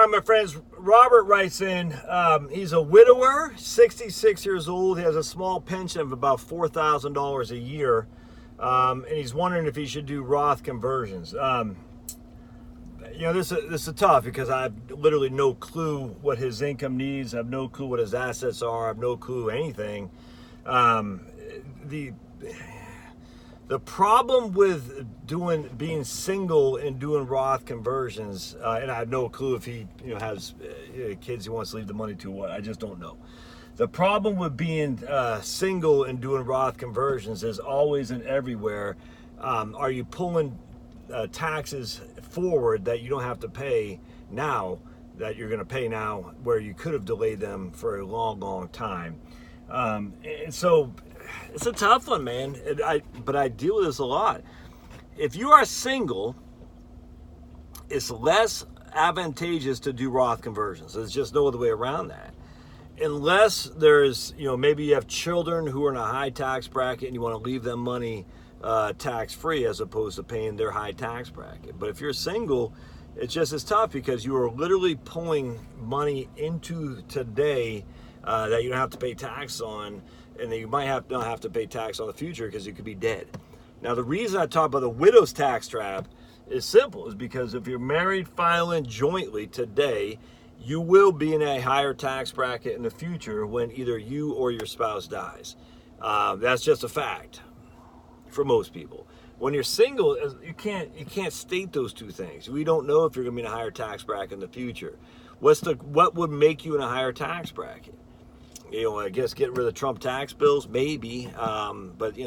All right, my friends, Robert writes in. He's a widower, 66 years old. He has a small pension of about $4,000 a year. And he's wondering if he should do Roth conversions. This is tough because I have literally no clue what his income needs. I have no clue what his assets are. I have no clue anything. The problem with being single and doing Roth conversions, and I have no clue if he has kids he wants to leave the money to. What, I just don't know. The problem with being single and doing Roth conversions is always and everywhere. Are you pulling taxes forward that you don't have to pay now, that you're going to pay now, where you could have delayed them for a long time? And so it's a tough one, man. But I deal with this a lot. If you are single, it's less advantageous to do Roth conversions. There's just no other way around that. Unless there's, maybe you have children who are in a high tax bracket and you want to leave them money tax-free as opposed to paying their high tax bracket. But if you're single, it's just as tough because you are literally pulling money into today that you don't have to pay tax on, and that you might not have to pay tax on the future because you could be dead. Now, the reason I talk about the widow's tax trap is simple, is because if you're married filing jointly today, you will be in a higher tax bracket in the future when either you or your spouse dies. That's just a fact for most people. When you're single, you can't state those two things. We don't know if you're going to be in a higher tax bracket in the future. What would make you in a higher tax bracket? I guess getting rid of the Trump tax bills, maybe. But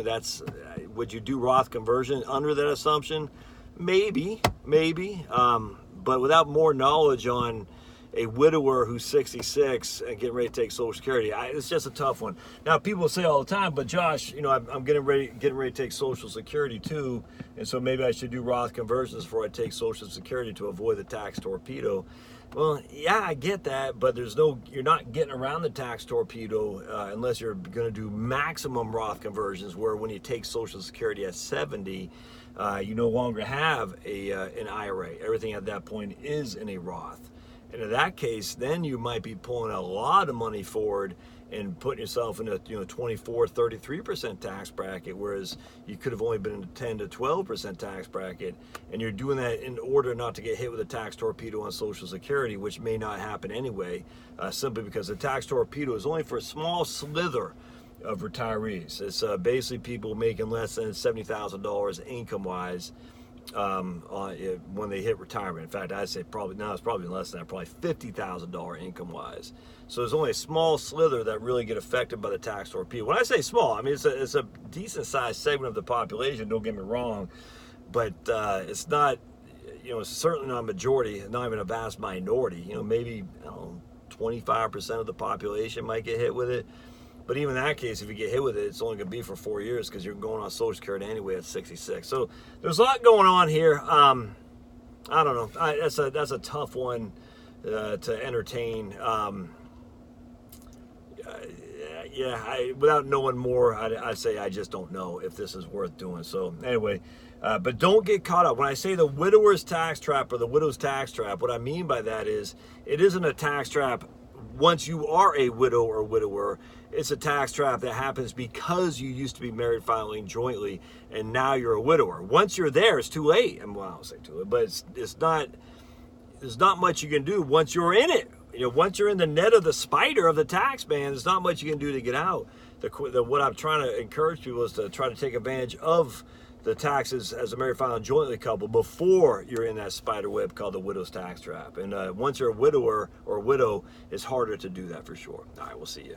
would you do Roth conversion under that assumption? Maybe. But without more knowledge on a widower who's 66 and getting ready to take Social Security, it's just a tough one. Now, people say all the time, but Josh, I'm getting ready to take Social Security too, and so maybe I should do Roth conversions before I take Social Security to avoid the tax torpedo. Well, yeah, I get that, but you're not getting around the tax torpedo unless you're going to do maximum Roth conversions, where when you take Social Security at 70, you no longer have an IRA. Everything at that point is in a Roth. And in that case, then you might be pulling a lot of money forward and putting yourself in a 24, 33% tax bracket, whereas you could have only been in a 10 to 12% tax bracket. And you're doing that in order not to get hit with a tax torpedo on Social Security, which may not happen anyway, simply because the tax torpedo is only for a small slither of retirees. It's basically people making less than $70,000 income-wise when they hit retirement. In fact, I'd say it's probably less than that, probably $50,000 income-wise. So there's only a small slither that really get affected by the tax torpedo. When I say small, I mean it's a decent-sized segment of the population. Don't get me wrong, but it's not, it's certainly not a majority, not even a vast minority. Maybe 25% of the population might get hit with it. But even in that case, if you get hit with it, it's only going to be for 4 years because you're going on Social Security anyway at 66. So there's a lot going on here. I don't know. That's a tough one to entertain. Without knowing more, I'd say I just don't know if this is worth doing. So anyway, but don't get caught up. When I say the widower's tax trap or the widow's tax trap, what I mean by that is it isn't a tax trap once you are a widow or widower. It's a tax trap that happens because you used to be married filing jointly and now you're a widower. Once you're there, it's too late. Well, I don't say too late, but there's not much you can do once you're in it. Once you're in the net of the spider of the tax man, there's not much you can do to get out. What I'm trying to encourage people is to try to take advantage of the taxes as a married filing jointly couple before you're in that spider web called the widow's tax trap. And once you're a widower or a widow, it's harder to do that for sure. All right, we'll see you.